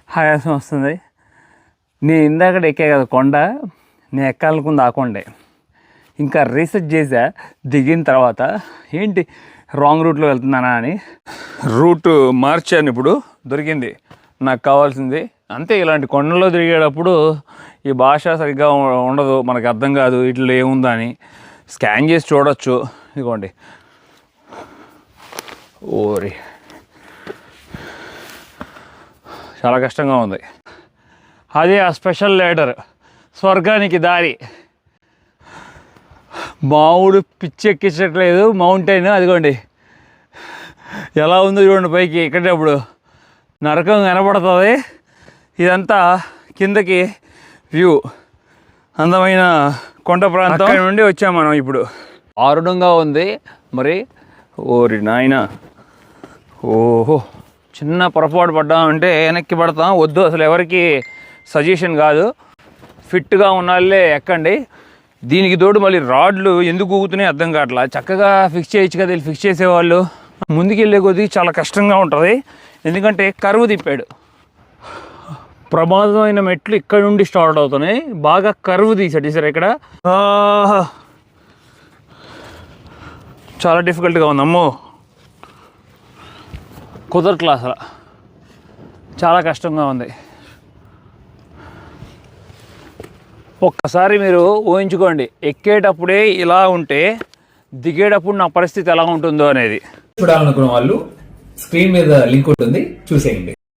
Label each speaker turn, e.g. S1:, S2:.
S1: ఆయాసం వస్తుంది. నేను ఇందాక ఎక్కే కదా కొండ, నేను ఎక్కాలనుకుంది ఆ కొండే. ఇంకా రీసెర్చ్ చేసా దిగిన తర్వాత, ఏంటి రాంగ్ రూట్లో వెళ్తున్నానా అని. రూట్ మార్చాను, ఇప్పుడు దొరికింది నాకు కావాల్సింది. అంతే, ఇలాంటి కొండల్లో తిరిగేటప్పుడు ఈ భాష సరిగ్గా ఉండదు, మనకు అర్థం కాదు ఇట్లా ఏముందా అని. స్కాన్ చేసి చూడొచ్చు. ఇదిగోండి, ఓరి చాలా కష్టంగా ఉంది. అదే ఆ స్పెషల్ లేడర్, స్వర్గానికి దారి. మామూలు పిచ్చెక్కించట్లేదు మౌంటైన్. అదిగోండి ఎలా ఉందో చూడండి పైకి. ఎక్కేటప్పుడు నరకం కనపడుతుంది. ఇదంతా కిందకి వ్యూ, అందమైన కొండ ప్రాంతం. అక్కడి నుండి వచ్చాం మనం. ఇప్పుడు ఆరుడంగా ఉంది మరి. ఓరి నాయన, ఓహో, చిన్న పొరపాటు పడ్డామంటే వెనక్కి పడతాం. వద్దు, అసలు ఎవరికి సజెషన్ కాదు. ఫిట్గా ఉన్నాళ్ళే ఎక్కండి. దీనికి తోడు మళ్ళీ రాడ్లు ఎందుకు ఊగుతున్నాయి అర్థం కావట్లా. చక్కగా ఫిక్స్ చేయొచ్చు కదా, ఫిక్స్ చేసేవాళ్ళు. ముందుకెళ్ళే కొద్దీ చాలా కష్టంగా ఉంటుంది, ఎందుకంటే కరువు తిప్పాడు. ప్రమాదమైన మెట్లు ఇక్కడ నుండి స్టార్ట్ అవుతున్నాయి. బాగా కరువు తీసాడు సార్ ఇక్కడ. చాలా డిఫికల్ట్గా ఉంది. అమ్మో, కుదరట్లా అసలు, చాలా కష్టంగా ఉంది. ఒక్కసారి మీరు ఊహించుకోండి, ఎక్కేటప్పుడే ఇలా ఉంటే దిగేటప్పుడు నా పరిస్థితి ఎలా ఉంటుందో అనేది.
S2: చూడాలనుకున్న వాళ్ళు స్క్రీన్ మీద లింక్ ఉంటుంది, చూసేయండి.